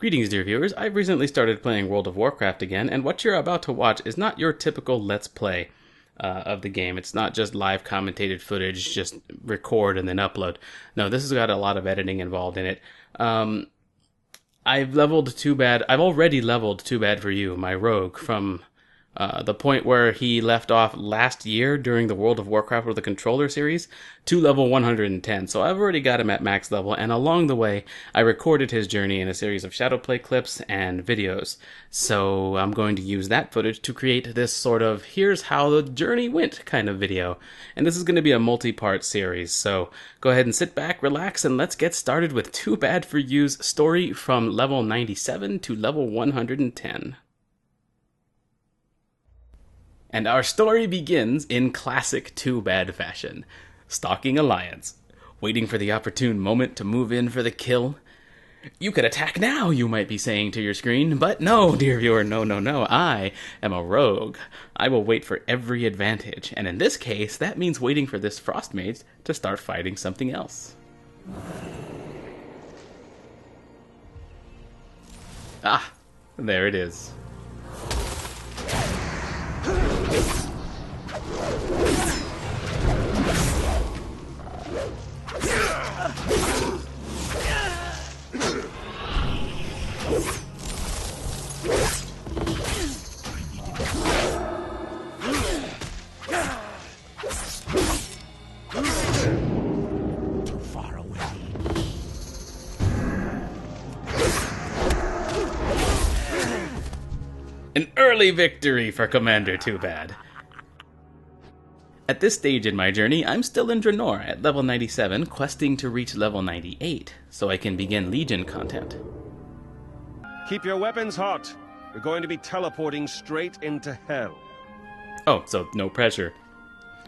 Greetings, dear viewers. I've recently started playing World of Warcraft again, and what you're about to watch is not your typical Let's Play of the game. It's not just live commentated footage, just record and then upload. No, this has got a lot of editing involved in it. I've leveled Toobad. I've already leveled Toobadforyou, my rogue, from the point where he left off last year during the World of Warcraft with the controller series to level 110. So I've already got him at max level, and along the way I recorded his journey in a series of shadowplay clips and videos. So I'm going to use that footage to create this sort of here's how the journey went kind of video. And this is going to be a multi-part series. So go ahead and sit back, relax, and let's get started with Toobadforyou's story from level 97 to level 110. And our story begins in classic Toobad fashion. Stalking Alliance. Waiting for the opportune moment to move in for the kill. You could attack now, you might be saying to your screen. But no, dear viewer, no. I am a rogue. I will wait for every advantage. And in this case, that means waiting for this frost mage to start fighting something else. Ah, there it is. Too far away. An early victory for Commander Toobad. At this stage in my journey, I'm still in Draenor at level 97, questing to reach level 98, so I can begin Legion content. Keep your weapons hot. We're going to be teleporting straight into hell. Oh, so no pressure.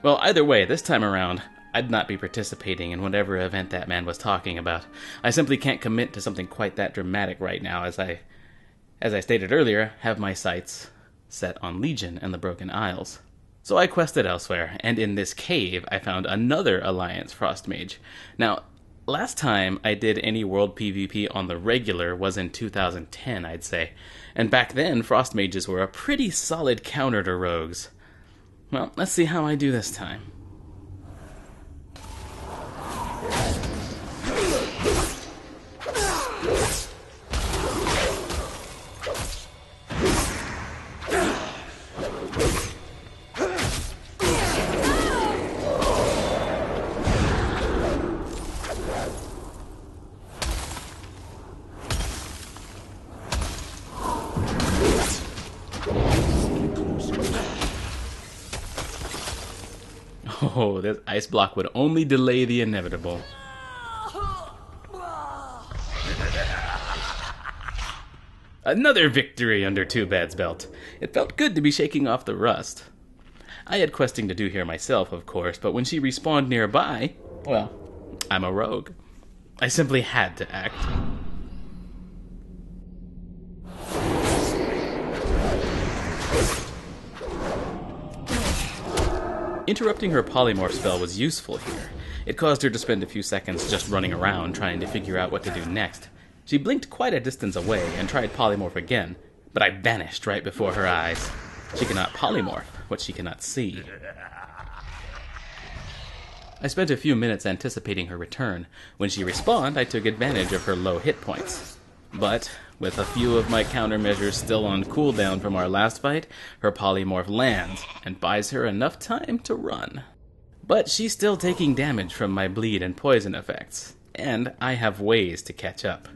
Well, either way, this time around, I'd not be participating in whatever event that man was talking about. I simply can't commit to something quite that dramatic right now, as I stated earlier, have my sights set on Legion and the Broken Isles. So I quested elsewhere, and in this cave I found another Alliance Frost Mage. Now, last time I did any world PvP on the regular was in 2010, I'd say. And back then, Frost Mages were a pretty solid counter to rogues. Well, let's see how I do this time. Oh, this ice block would only delay the inevitable. Another victory under Toobad's belt. It felt good to be shaking off the rust. I had questing to do here myself, of course, but when she respawned nearby, well, I'm a rogue. I simply had to act. Interrupting her polymorph spell was useful here. It caused her to spend a few seconds just running around trying to figure out what to do next. She blinked quite a distance away and tried polymorph again, but I vanished right before her eyes. She cannot polymorph what she cannot see. I spent a few minutes anticipating her return. When she respawned, I took advantage of her low hit points. But, with a few of my countermeasures still on cooldown from our last fight, her polymorph lands and buys her enough time to run. But she's still taking damage from my bleed and poison effects, and I have ways to catch up.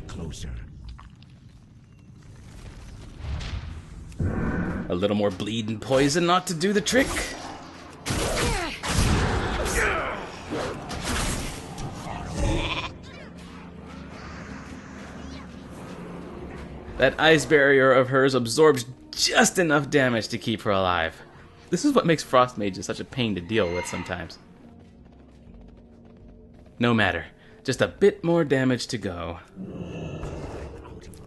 Closer. A little more bleed and poison ought to do the trick. That ice barrier of hers absorbs just enough damage to keep her alive. This is what makes frost mages such a pain to deal with sometimes. No matter. Just a bit more damage to go.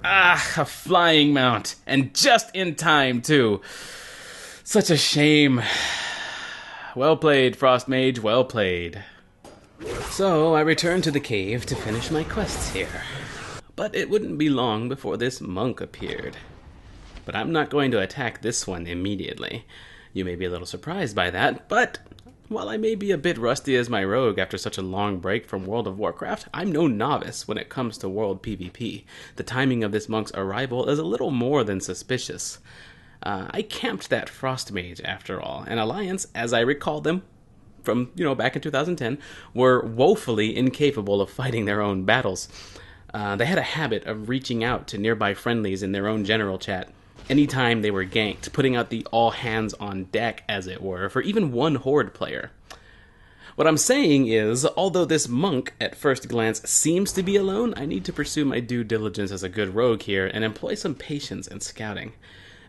Ah, a flying mount. And just in time, too. Such a shame. Well played, Frost Mage, well played. So, I returned to the cave to finish my quests here. But it wouldn't be long before this monk appeared. But I'm not going to attack this one immediately. You may be a little surprised by that, but while I may be a bit rusty as my rogue after such a long break from World of Warcraft, I'm no novice when it comes to world PvP. The timing of this monk's arrival is a little more than suspicious. I camped that Frost Mage, after all, and Alliance, as I recall them from, back in 2010, were woefully incapable of fighting their own battles. They had a habit of reaching out to nearby friendlies in their own general chat anytime they were ganked, putting out the all-hands-on-deck, as it were, for even one Horde player. What I'm saying is, although this monk, at first glance, seems to be alone, I need to pursue my due diligence as a good rogue here and employ some patience and scouting.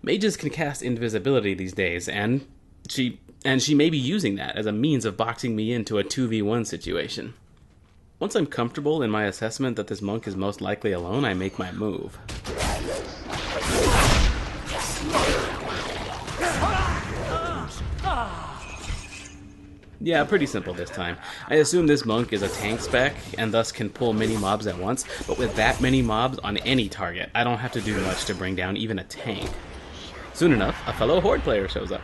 Mages can cast invisibility these days, and she may be using that as a means of boxing me into a 2v1 situation. Once I'm comfortable in my assessment that this monk is most likely alone, I make my move. Yeah, pretty simple this time. I assume this monk is a tank spec, and thus can pull many mobs at once, but with that many mobs on any target, I don't have to do much to bring down even a tank. Soon enough, a fellow Horde player shows up.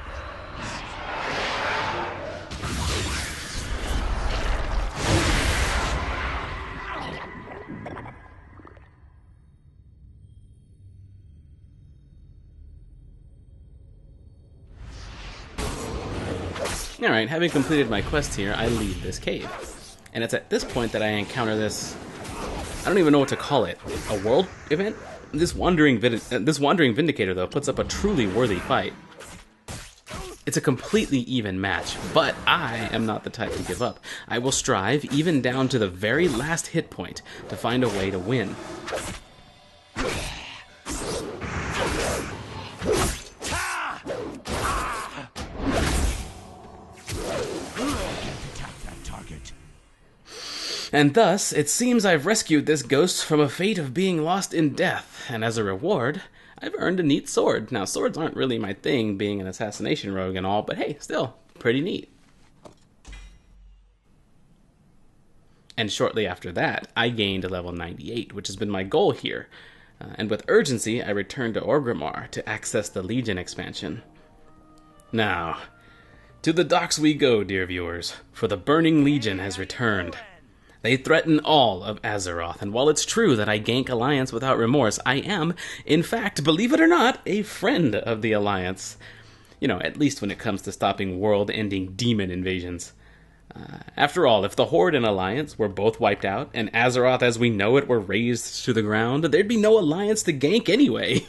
Alright, having completed my quest here, I leave this cave. And it's at this point that I encounter this... I don't even know what to call it. A world event? This wandering Vindicator, though, puts up a truly worthy fight. It's a completely even match, but I am not the type to give up. I will strive, even down to the very last hit point, to find a way to win. And thus, it seems I've rescued this ghost from a fate of being lost in death, and as a reward, I've earned a neat sword. Now, swords aren't really my thing, being an assassination rogue and all, but hey, still, pretty neat. And shortly after that, I gained a level 98, which has been my goal here. And with urgency, I returned to Orgrimmar to access the Legion expansion. Now, to the docks we go, dear viewers, for the Burning Legion has returned. They threaten all of Azeroth, and while it's true that I gank Alliance without remorse, I am, in fact, believe it or not, a friend of the Alliance. At least when it comes to stopping world-ending demon invasions. After all, if the Horde and Alliance were both wiped out, and Azeroth as we know it were razed to the ground, there'd be no Alliance to gank anyway.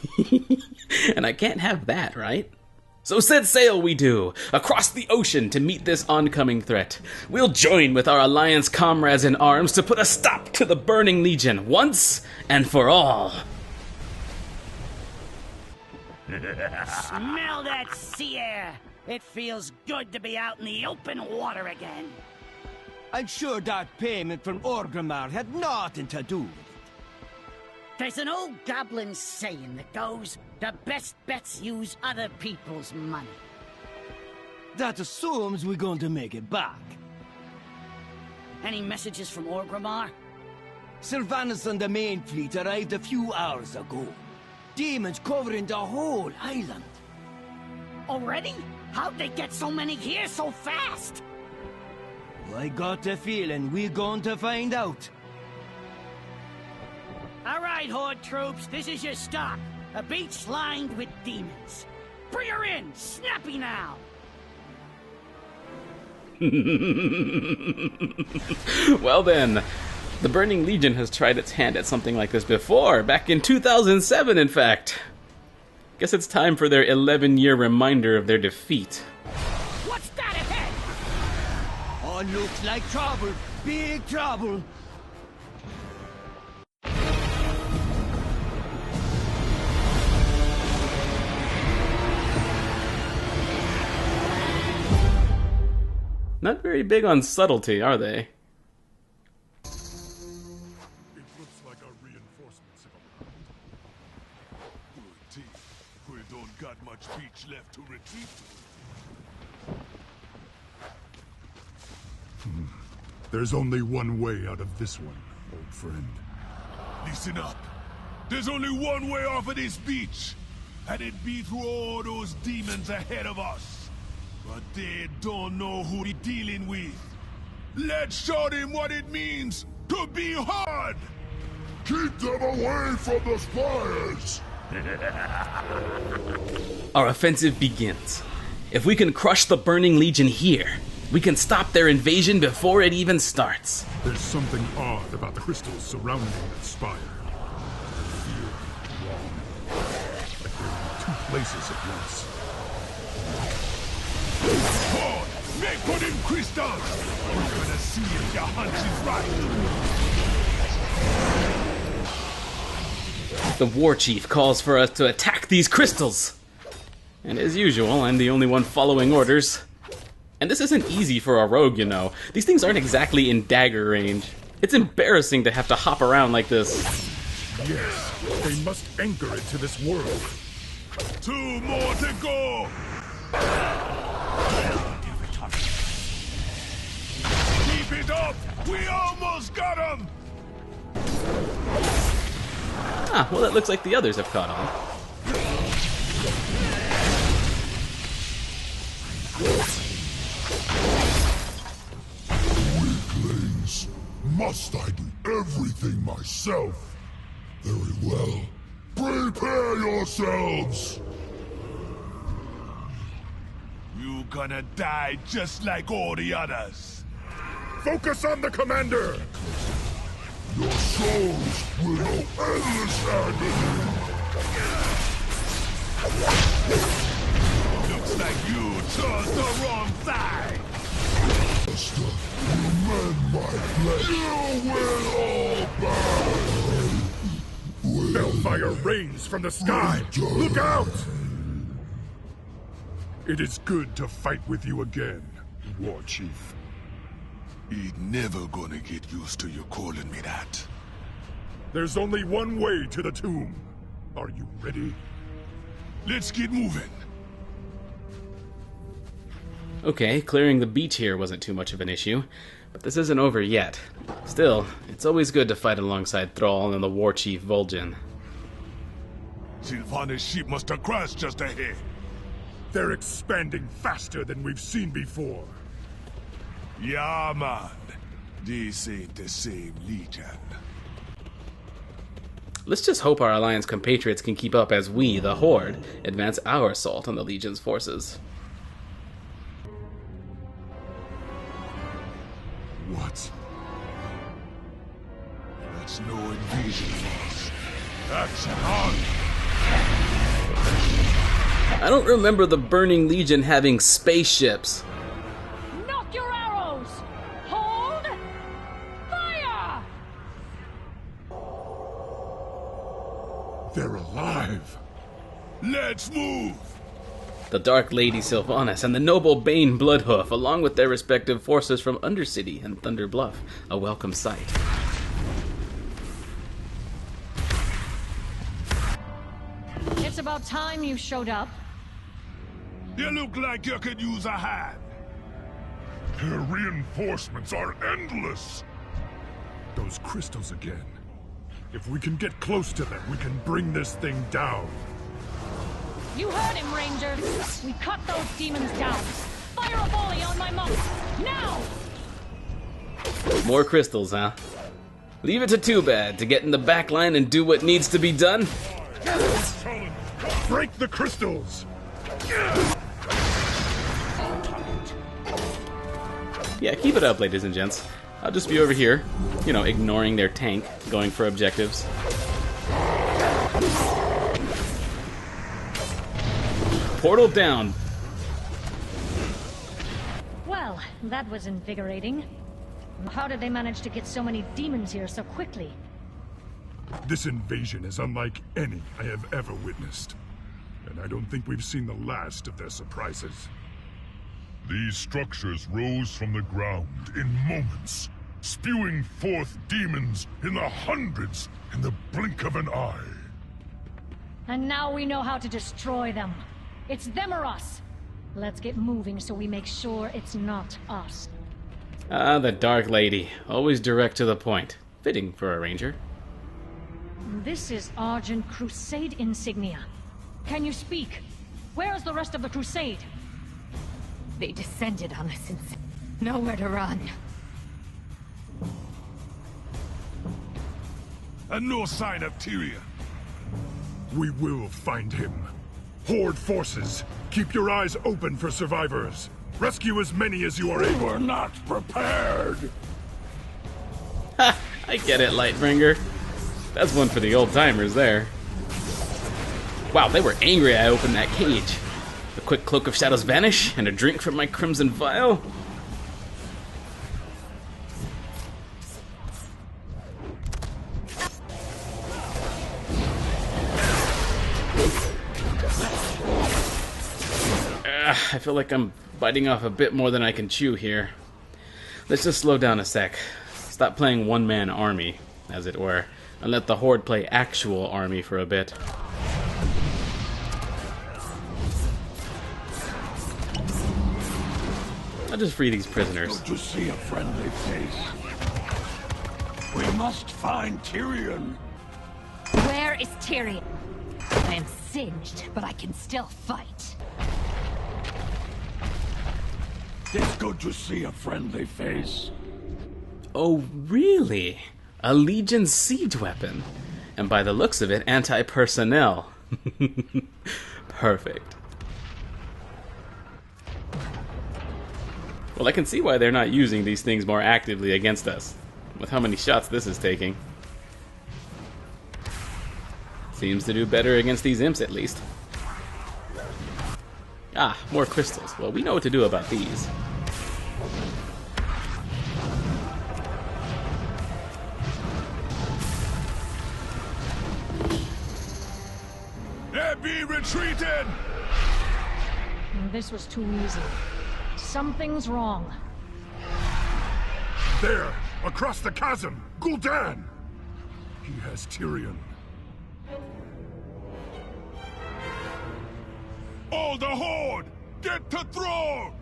And I can't have that, right? So set sail we do, across the ocean to meet this oncoming threat. We'll join with our Alliance comrades in arms to put a stop to the Burning Legion once and for all. Smell that sea air! It feels good to be out in the open water again. I'm sure that payment from Orgrimmar had nothing to do with it. There's an old goblin saying that goes, the best bets use other people's money. That assumes we're going to make it back. Any messages from Orgrimmar? Sylvanas and the main fleet arrived a few hours ago. Demons covering the whole island. Already? How'd they get so many here so fast? I got the feeling we're going to find out. All right, Horde troops, this is your stop. A beach lined with demons. Bring her in, snappy now. Well then, the Burning Legion has tried its hand at something like this before, back in 2007 in fact. Guess it's time for their 11-year reminder of their defeat. What's that ahead? Oh, looks like trouble. Big trouble. Not very big on subtlety, are they? reinforcements have arrived. Good team. We don't got much beach left to retreat to. There's only one way out of this one, old friend. Listen up. There's only one way off of this beach, and it be through all those demons ahead of us. But they don't know who they're dealing with. Let's show them what it means to be Horde! Keep them away from the spires! Our offensive begins. If we can crush the Burning Legion here, we can stop their invasion before it even starts. There's something odd about the crystals surrounding that spire. They feel wrong. Like they're in two places at once. Horde, make for them crystals! We're gonna see if your hunch is right. The Warchief calls for us to attack these crystals. And as usual, I'm the only one following orders. And this isn't easy for a rogue, you know. These things aren't exactly in dagger range. It's embarrassing to have to hop around like this. Yes, they must anchor it to this world. 2 more to go! Keep it up! We almost got him! Ah, well, it looks like the others have caught on. Weaklings! Must I do everything myself? Very well. Prepare yourselves! You gonna die just like all the others. Focus on the commander! Your souls will know endless agony! Looks like you chose the wrong side! Master, you mend my flesh. You will all burn! Hellfire rains from the sky! Look out! It is good to fight with you again, Warchief. He's never gonna get used to you calling me that. There's only one way to the tomb. Are you ready? Let's get moving. Okay, clearing the beach here wasn't too much of an issue, but this isn't over yet. Still, it's always good to fight alongside Thrall and the Warchief Vol'jin. Sylvanas' ship must have crashed just ahead. They're expanding faster than we've seen before. Yeah, man. This ain't the same Legion. Let's just hope our Alliance compatriots can keep up as we, the Horde, advance our assault on the Legion's forces. What? That's no invasion force. Action on! I don't remember the Burning Legion having spaceships. Knock your arrows! Hold! Fire! They're alive! Let's move! The Dark Lady Sylvanas and the noble Bane Bloodhoof, along with their respective forces from Undercity and Thunder Bluff, a welcome sight. It's about time you showed up. You look like you could use a hand. Their reinforcements are endless. Those crystals again. If we can get close to them, we can bring this thing down. You heard him, Ranger. We cut those demons down. Fire a volley on my monk. Now! More crystals, huh? Leave it to Toobad to get in the back line and do what needs to be done. Break the crystals! Yeah, keep it up, ladies and gents. I'll just be over here, you know, ignoring their tank, going for objectives. Portal down. Well, that was invigorating. How did they manage to get so many demons here so quickly? This invasion is unlike any I have ever witnessed. And I don't think we've seen the last of their surprises. These structures rose from the ground in moments. spewing forth demons in the hundreds in the blink of an eye. And now we know how to destroy them. It's them or us. Let's get moving so we make sure it's not us. Ah, the Dark Lady. Always direct to the point. Fitting for a ranger. This is Argent Crusade insignia. Can you speak? Where is the rest of the Crusade? They descended on us and nowhere to run. And no sign of Tyrion. We will find him. Horde forces, keep your eyes open for survivors. Rescue as many as you are able. We're not prepared. Ha! I get it, Lightbringer. That's one for the old timers there. Wow, they were angry I opened that cage. A quick cloak of shadows vanish, and a drink from my crimson vial. I feel like I'm biting off a bit more than I can chew here. Let's just slow down a sec. Stop playing one-man army, as it were, and let the Horde play actual army for a bit. I'll just free these prisoners. Good to see a friendly face. We must find Tyrion. Where is Tyrion? I am singed, but I can still fight. It's good to see a friendly face. Oh, really? A Legion siege weapon. And by the looks of it, anti-personnel. Perfect. Well, I can see why they're not using these things more actively against us, with how many shots this is taking. Seems to do better against these imps, at least. Ah, more crystals. Well, we know what to do about these. They be retreated! This was too easy. Something's wrong. There, across the chasm, Gul'dan! He has Tyrion. All the Horde! Get to throne!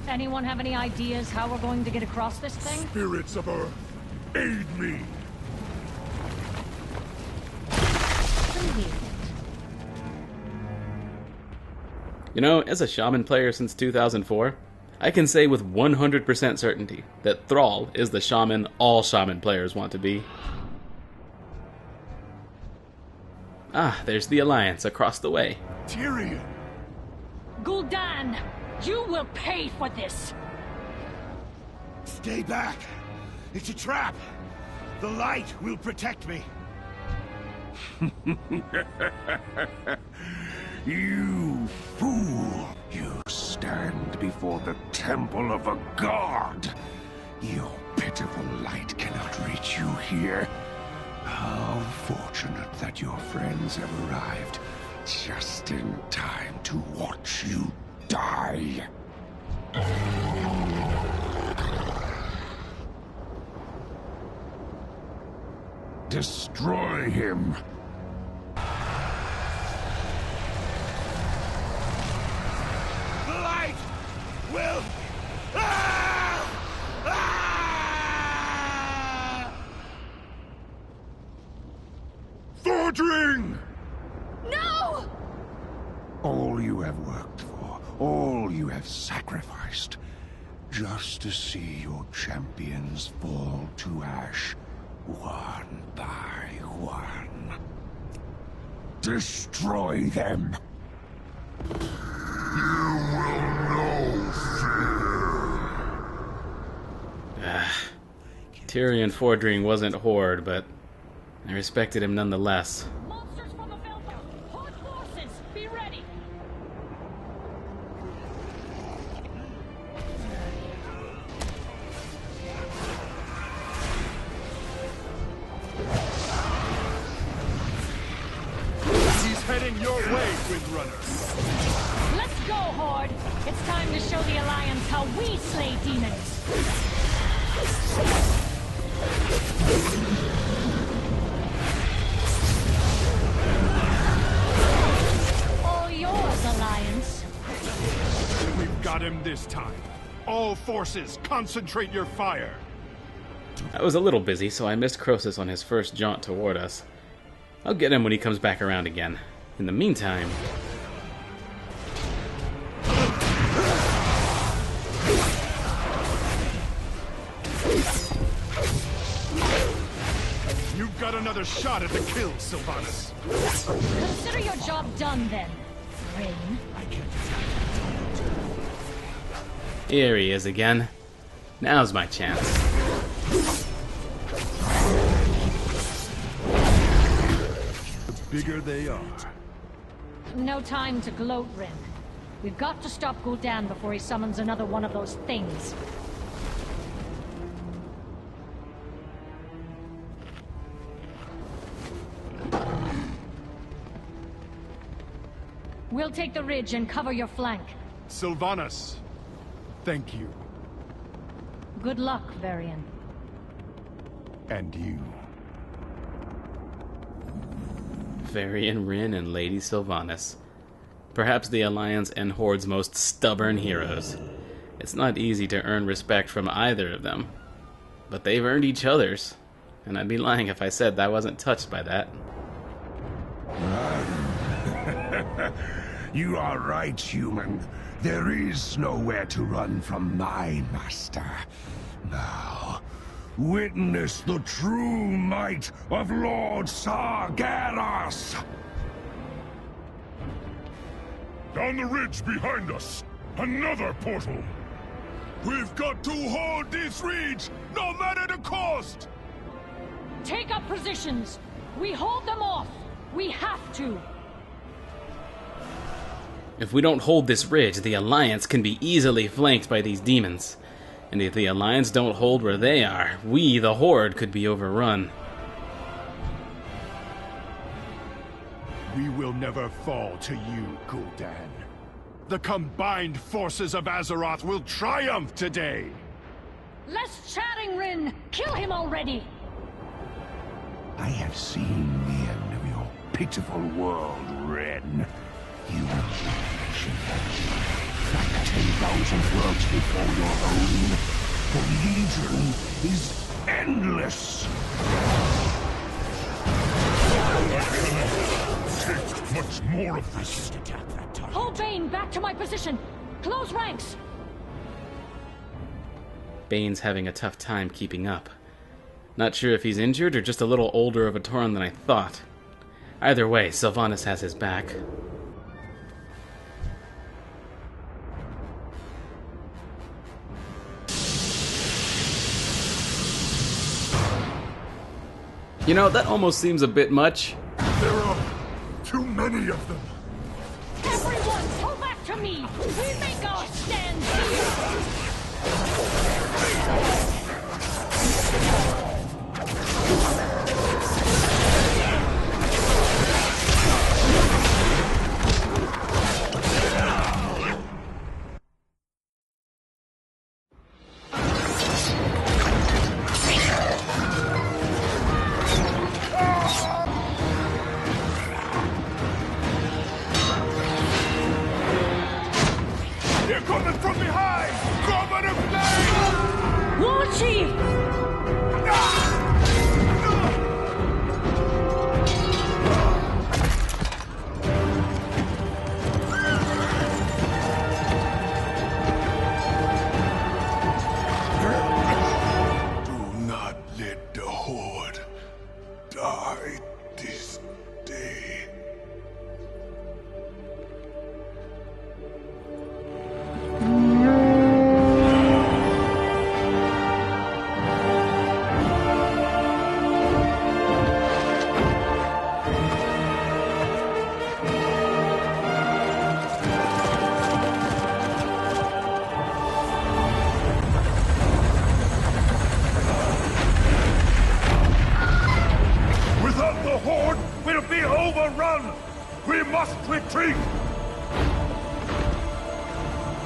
Anyone have any ideas how we're going to get across this thing? Spirits of Earth, aid me! You know, as a shaman player since 2004, I can say with 100% certainty that Thrall is the shaman all shaman players want to be. Ah, there's the Alliance across the way. Tyrion! Gul'dan, you will pay for this! Stay back! It's a trap! The light will protect me! You fool! You stand before the temple of a god! Your pitiful light cannot reach you here. How fortunate that your friends have arrived just in time to watch you die. Destroy him! The light will... Ah! Ah! Thordring! No! All you have worked for, all you have sacrificed, just to see your champions fall to ash, one by one. Destroy them! You will know fear! Tyrion Fordring wasn't Horde, but I respected him nonetheless. Monsters from the Velvet! Horde forces, be ready! He's heading your way! Windrunner. Let's go, Horde! It's time to show the Alliance how we slay demons! All yours, Alliance. We've got him this time. All forces, concentrate your fire. I was a little busy, so I missed Croesus on his first jaunt toward us. I'll get him when he comes back around again. In the meantime... You've got another shot at the kill, Sylvanas. Consider your job done, then, Rain. Here he is again. Now's my chance. The bigger they are. No time to gloat, Rin. We've got to stop Gul'dan before he summons another one of those things. We'll take the ridge and cover your flank. Sylvanas, thank you. Good luck, Varian. And you. Varian, Rin, and Lady Sylvanas. Perhaps the Alliance and Horde's most stubborn heroes. It's not easy to earn respect from either of them. But they've earned each other's. And I'd be lying if I said I wasn't touched by that. You are right, human. There is nowhere to run from my master. Now, witness the true might of Lord Sargeras! Down the ridge behind us! Another portal! We've got to hold this ridge, no matter the cost! Take up positions! We hold them off! We have to! If we don't hold this ridge, the Alliance can be easily flanked by these demons. And if the Alliance don't hold where they are, we, the Horde, could be overrun. We will never fall to you, Gul'dan. The combined forces of Azeroth will triumph today! Less chatting, Rin! Kill him already! I have seen the end of your pitiful world, Ren. You will be like 10,000 worlds before your own. The Legion is endless. I cannot take much more of this. Hold Bane back to my position! Close ranks! Bane's having a tough time keeping up. Not sure if he's injured or just a little older of a Tauren than I thought. Either way, Sylvanas has his back. You know, that almost seems a bit much. There are too many of them. Everyone, pull back to me! We make our stand here! They're coming from behind! Cover the flame! Warchief! Do not let the Horde die this day.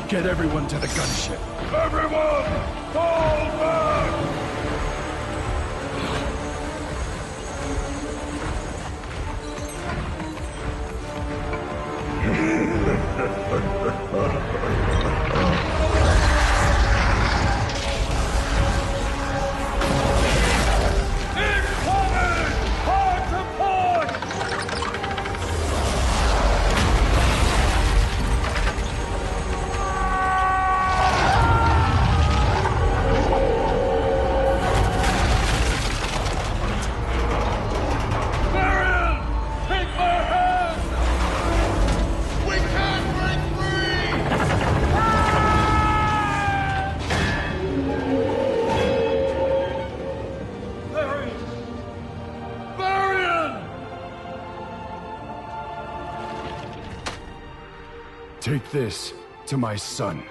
Get everyone to the gunship. Everyone, fall back! Take this to my son.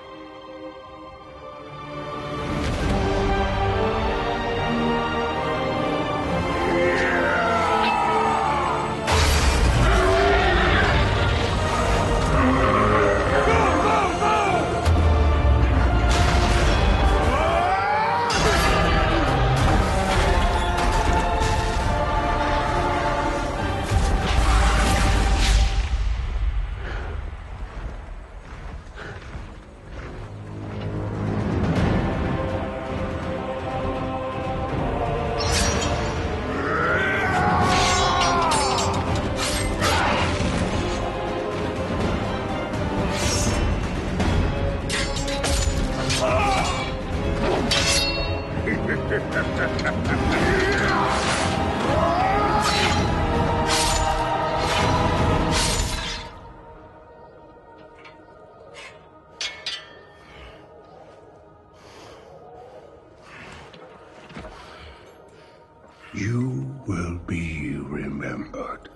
You will be remembered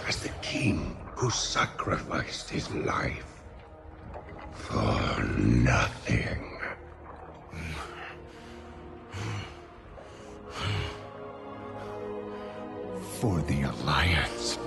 as the king who sacrificed his life for nothing. For the Alliance.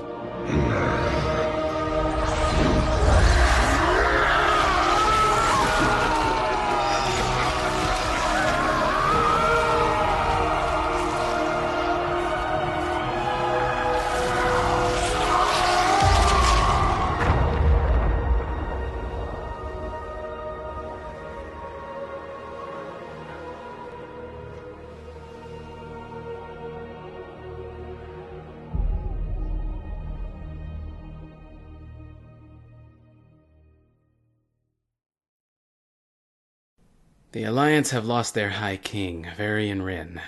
The Alliance have lost their High King, Varian Wrynn,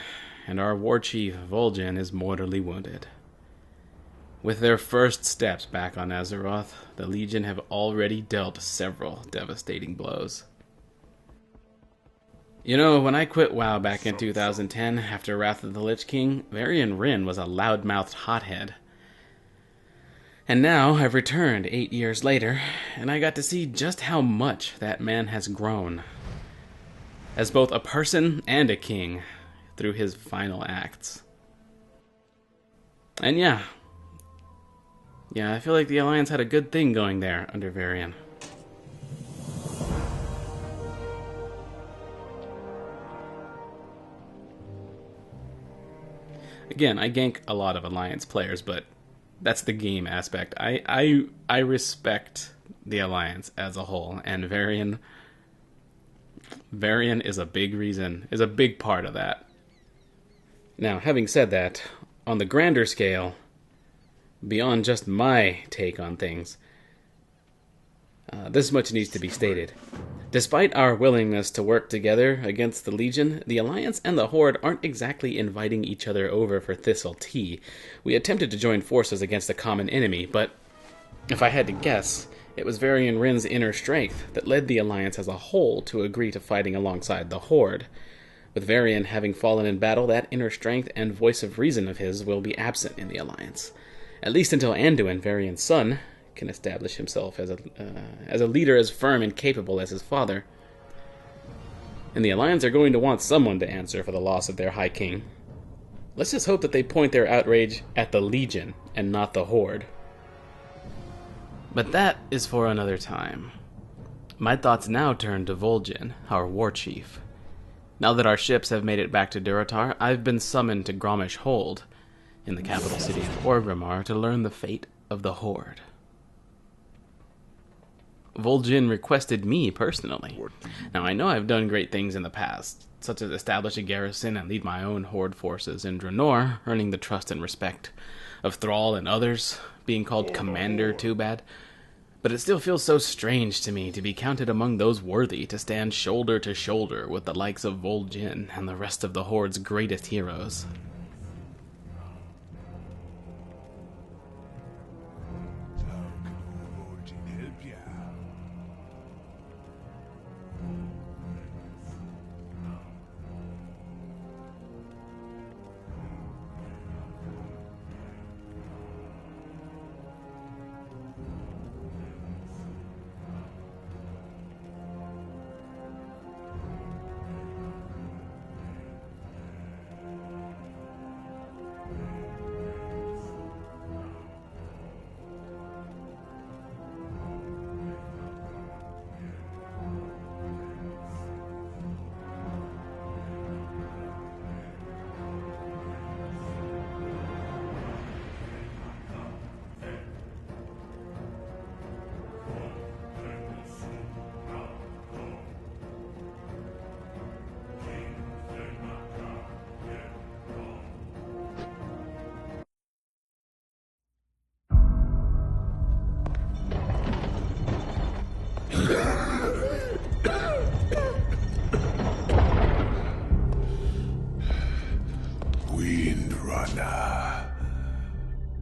and our Warchief, Vol'jin, is mortally wounded. With their first steps back on Azeroth, the Legion have already dealt several devastating blows. You know, when I quit WoW back in 2010, after Wrath of the Lich King, Varian Wrynn was a loud-mouthed hothead. And now I've returned 8 years later, and I got to see just how much that man has grown. As both a person and a king, through his final acts. And yeah, I feel like the Alliance had a good thing going there under Varian. Again, I gank a lot of Alliance players, but that's the game aspect. I respect the Alliance as a whole, and Varian is a big part of that. Now, having said that, on the grander scale, beyond just my take on things, this much needs to be stated. Despite our willingness to work together against the Legion, the Alliance and the Horde aren't exactly inviting each other over for thistle tea. We attempted to join forces against a common enemy, but if I had to guess, it was Varian Wrynn's inner strength that led the Alliance as a whole to agree to fighting alongside the Horde. With Varian having fallen in battle, that inner strength and voice of reason of his will be absent in the Alliance. At least until Anduin, Varian's son, can establish himself as a leader as firm and capable as his father. And the Alliance are going to want someone to answer for the loss of their High King. Let's just hope that they point their outrage at the Legion and not the Horde. But that is for another time. My thoughts now turn to Vol'jin, our Warchief. Now that our ships have made it back to Durotar, I've been summoned to Gromish Hold, in the capital city of Orgrimmar, to learn the fate of the Horde. Vol'jin requested me personally. Now, I know I've done great things in the past, such as establish a garrison and lead my own Horde forces in Draenor, earning the trust and respect of Thrall and others, being called Commander Toobad. But it still feels so strange to me to be counted among those worthy to stand shoulder to shoulder with the likes of Vol'jin and the rest of the Horde's greatest heroes. Windrunner,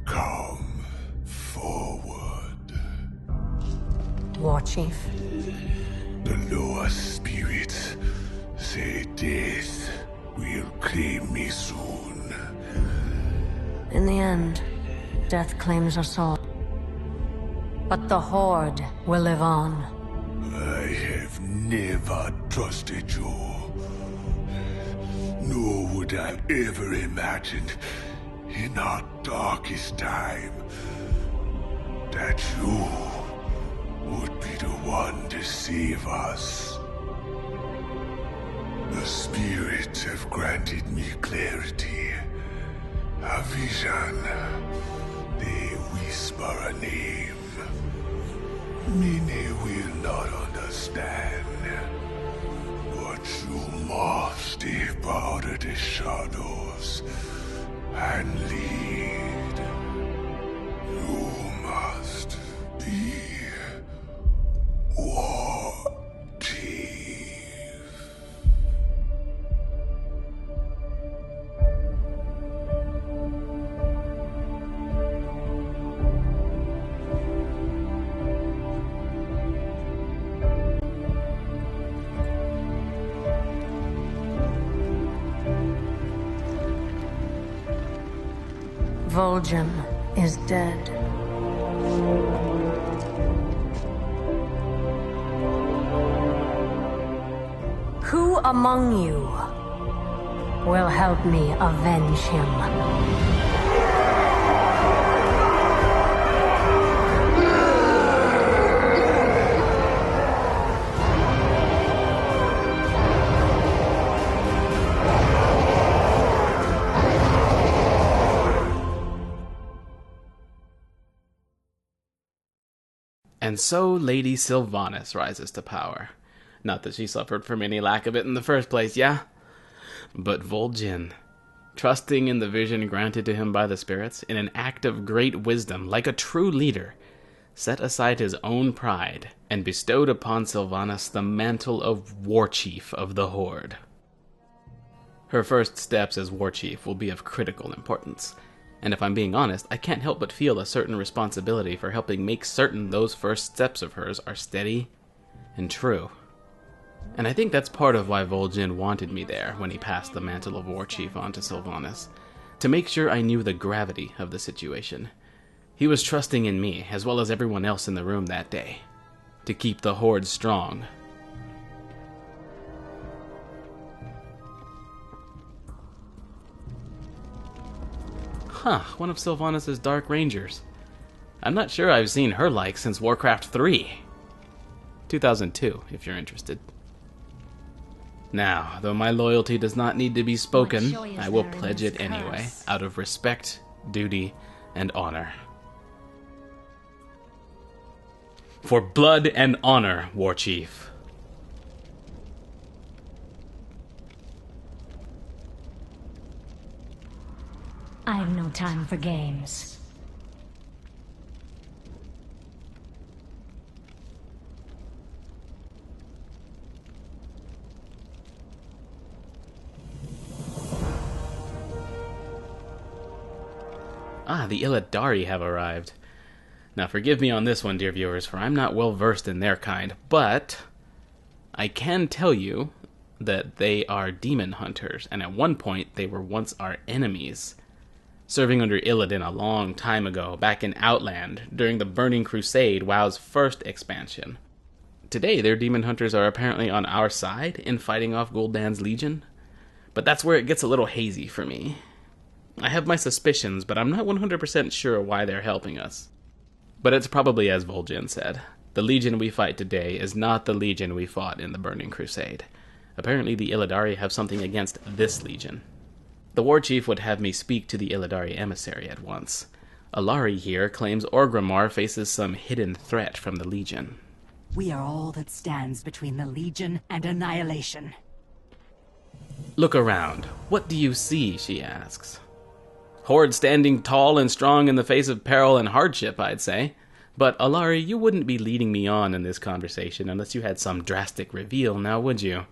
come forward. Warchief. The lower spirits say death will claim me soon. In the end, death claims us all. But the Horde will live on. I have never trusted you. Nor would I ever imagined, in our darkest time, that you would be the one to save us. The spirits have granted me clarity, a vision. They whisper a name. Many will not understand. But you must step out of the shadows and lead. You must be Warchief. Vol'jin is dead. Who among you will help me avenge him? And so Lady Sylvanas rises to power. Not that she suffered from any lack of it in the first place, yeah? But Vol'jin, trusting in the vision granted to him by the spirits, in an act of great wisdom, like a true leader, set aside his own pride and bestowed upon Sylvanas the mantle of Warchief of the Horde. Her first steps as Warchief will be of critical importance. And if I'm being honest, I can't help but feel a certain responsibility for helping make certain those first steps of hers are steady and true. And I think that's part of why Vol'jin wanted me there when he passed the mantle of Warchief on to Sylvanas, to make sure I knew the gravity of the situation. He was trusting in me, as well as everyone else in the room that day, to keep the Horde strong. Huh, one of Sylvanas' Dark Rangers. I'm not sure I've seen her like since Warcraft 3. 2002, if you're interested. Now, though my loyalty does not need to be spoken, I will pledge it anyway, out of respect, duty, and honor. For blood and honor, Warchief. I have no time for games. Ah, the Illidari have arrived. Now forgive me on this one, dear viewers, for I'm not well versed in their kind, but I can tell you that they are demon hunters, and at one point they were once our enemies, serving under Illidan a long time ago, back in Outland, during the Burning Crusade, WoW's first expansion. Today, their demon hunters are apparently on our side in fighting off Gul'dan's Legion, but that's where it gets a little hazy for me. I have my suspicions, but I'm not 100% sure why they're helping us. But it's probably as Vol'jin said. The Legion we fight today is not the Legion we fought in the Burning Crusade. Apparently the Illidari have something against this Legion. The Warchief would have me speak to the Illidari emissary at once. Illidari here claims Orgrimmar faces some hidden threat from the Legion. We are all that stands between the Legion and annihilation. Look around. What do you see, she asks. Horde standing tall and strong in the face of peril and hardship, I'd say. But, Illidari, you wouldn't be leading me on in this conversation unless you had some drastic reveal, now would you?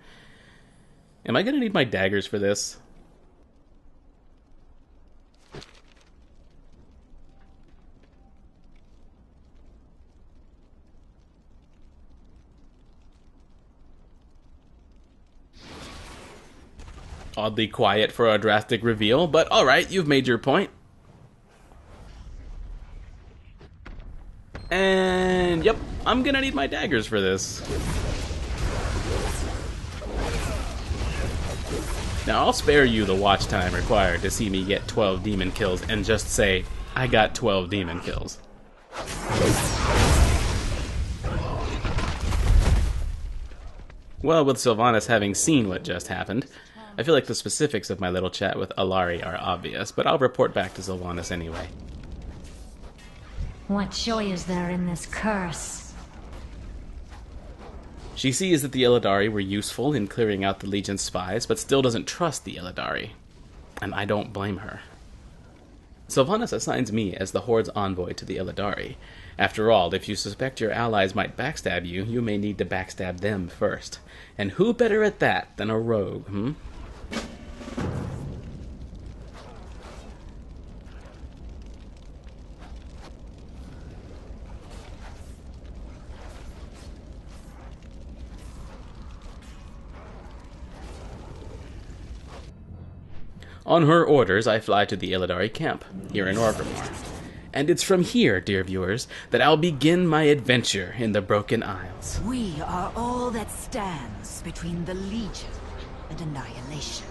Am I gonna need my daggers for this? Oddly quiet for a drastic reveal, but alright, you've made your point. And yep, I'm gonna need my daggers for this. Now I'll spare you the watch time required to see me get 12 demon kills and just say, I got 12 demon kills. Well, with Sylvanas having seen what just happened, I feel like the specifics of my little chat with Illidari are obvious, but I'll report back to Sylvanas anyway. What joy is there in this curse? She sees that the Illidari were useful in clearing out the Legion's spies, but still doesn't trust the Illidari. And I don't blame her. Sylvanas assigns me as the Horde's envoy to the Illidari. After all, if you suspect your allies might backstab you, you may need to backstab them first. And who better at that than a rogue, hmm? On her orders, I fly to the Illidari camp, here in Orgrimmar. And it's from here, dear viewers, that I'll begin my adventure in the Broken Isles. We are all that stands between the Legion and annihilation.